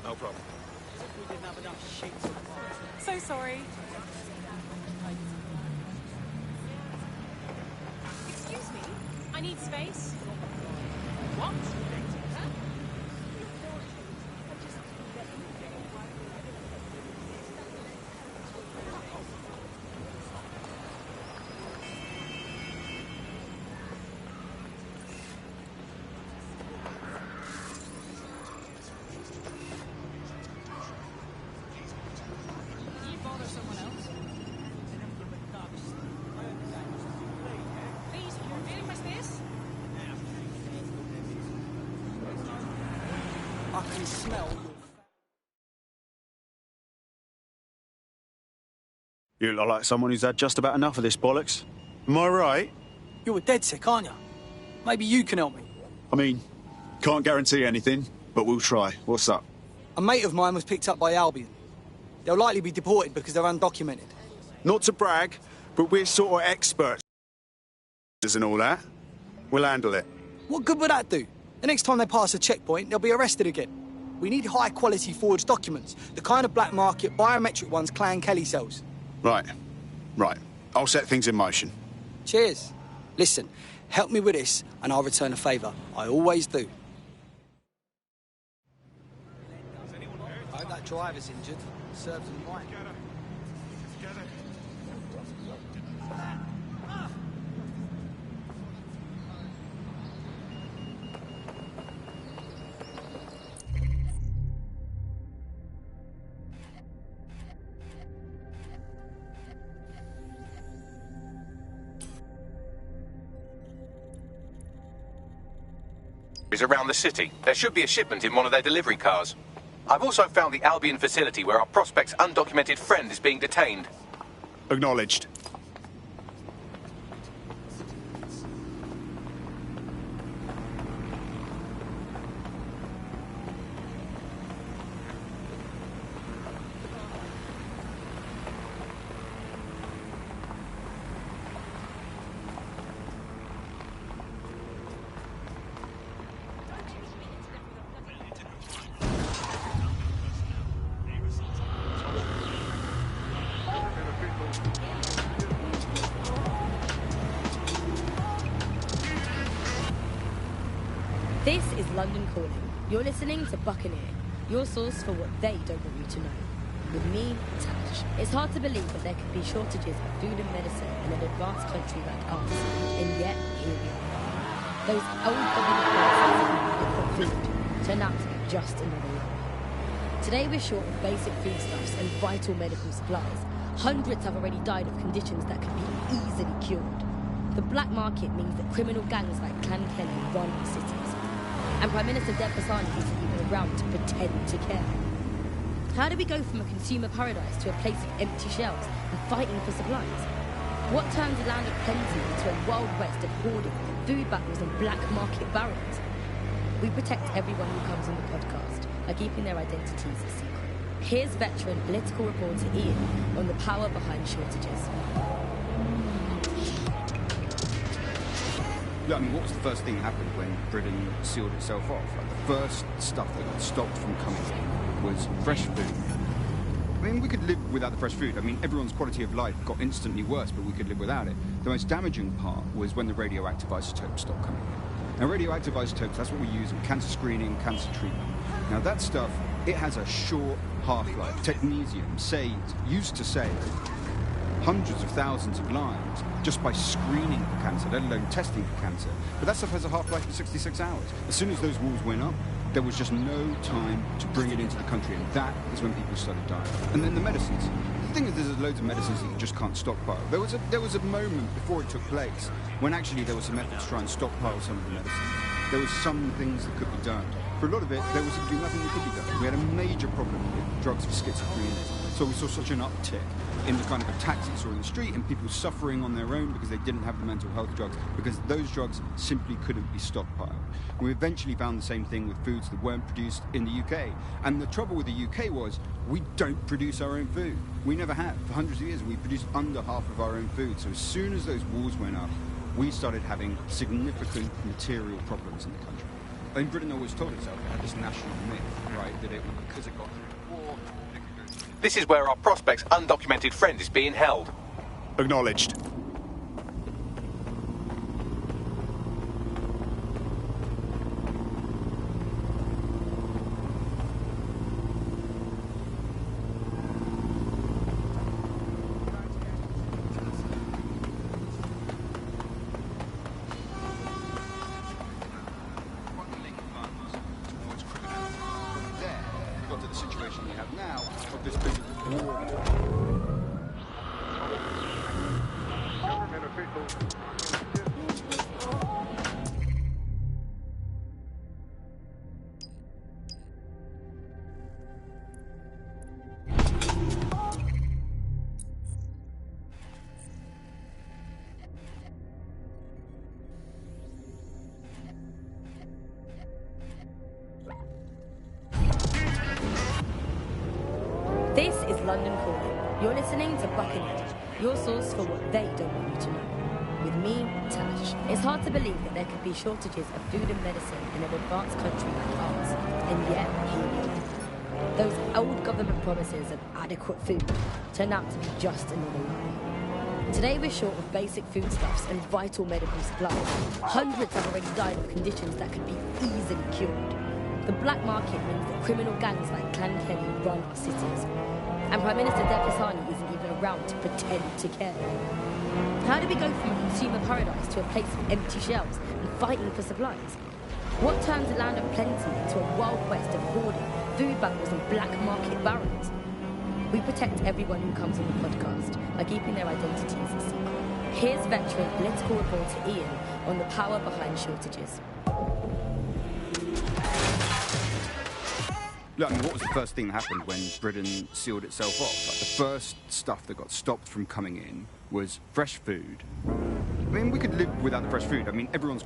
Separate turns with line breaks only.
No problem.
We didn't have enough sheets. So sorry. Excuse me, I need space. What? I can smell your...
You look like someone who's had just about enough of this bollocks. Am I right?
You're dead sick, aren't you? Maybe you can help me.
I mean, can't guarantee anything, but we'll try. What's up?
A mate of mine was picked up by Albion. They'll likely be deported because they're undocumented.
Not to brag, but we're sort of experts and all that. We'll handle it.
What good would that do? The next time they pass a checkpoint, they'll be arrested again. We need high-quality forged documents, the kind of black market biometric ones Clan Kelly sells.
Right. I'll set things in motion.
Cheers. Listen, help me with this, and I'll return a favour. I always do. I hope that driver's injured. Serves him right.
Around the city. There should be a shipment in one of their delivery cars. I've also found the Albion facility where our prospect's undocumented friend is being detained.
Acknowledged.
This is London Calling. You're listening to Buccaneer, your source for what they don't want you to know. With me, Tash. It's hard to believe that there could be shortages of food and medicine in an advanced country like ours, and yet here we are. Those old government policies for food turn out to be just another lie. Today we're short of basic foodstuffs and vital medical supplies. Hundreds have already died of conditions that could be easily cured. The black market means that criminal gangs like Clan Kelly run our cities. And Prime Minister Deb Basani isn't even around to pretend to care. How do we go from a consumer paradise to a place of empty shelves and fighting for supplies? What turns a land of plenty into a wild west of hoarding, food battles and black market barons? We protect everyone who comes on the podcast by keeping their identities a secret. Here's veteran political reporter Ian on the power behind shortages.
Look, I mean, what was the first thing that happened when Britain sealed itself off? Like, the first stuff that got stopped from coming in was fresh food. I mean, we could live without the fresh food. I mean, everyone's quality of life got instantly worse, but we could live without it. The most damaging part was when the radioactive isotopes stopped coming in. Now, radioactive isotopes, that's what we use in cancer screening, cancer treatment. Now, that stuff, it has a short half-life. Technetium used to save hundreds of thousands of lives just by screening for cancer, let alone testing for cancer. But that stuff has a half-life of 66 hours. As soon as those walls went up, there was just no time to bring it into the country, and that is when people started dying. And then the medicines. The thing is, there's loads of medicines that you just can't stockpile. There was a moment before it took place when actually there was some effort to try and stockpile some of the medicine. There was some things that could be done. For a lot of it, there was simply nothing that could be done. We had a major problem with drugs for schizophrenia. So we saw such an uptick in the kind of attacks that you saw in the street and people suffering on their own because they didn't have the mental health drugs, because those drugs simply couldn't be stockpiled. We eventually found the same thing with foods that weren't produced in the UK. And the trouble with the UK was we don't produce our own food. We never have. For hundreds of years, we produced under half of our own food. So as soon as those walls went up, we started having significant material problems in the country. I mean, Britain always told itself it had this national myth, right, that it, because it got through war, it could go through...
This is where our prospect's undocumented friend is being held.
Acknowledged.
To the situation we have now of this big war.
Government officials.
This is London Calling. You're listening to Buccaneer, your source for what they don't want you to know. With me, Tash. It's hard to believe that there could be shortages of food and medicine in an advanced country like ours, and yet here we are. Those old government promises of adequate food turned out to be just another lie. Today we're short of basic foodstuffs and vital medical supplies. Hundreds have already died of conditions that could be easily cured. The black market means that criminal gangs like Clan Kelly run our cities. And Prime Minister Devasani isn't even around to pretend to care. How do we go from consumer paradise to a place of empty shelves and fighting for supplies? What turns a land of plenty into a wild west of hoarding, food bundles and black market barons? We protect everyone who comes on the podcast by keeping their identities a secret. Here's veteran political reporter Ian on the power behind shortages.
Look, I mean, what was the first thing that happened when Britain sealed itself off? Like, the first stuff that got stopped from coming in was fresh food. I mean, we could live without the fresh food. I mean, everyone's...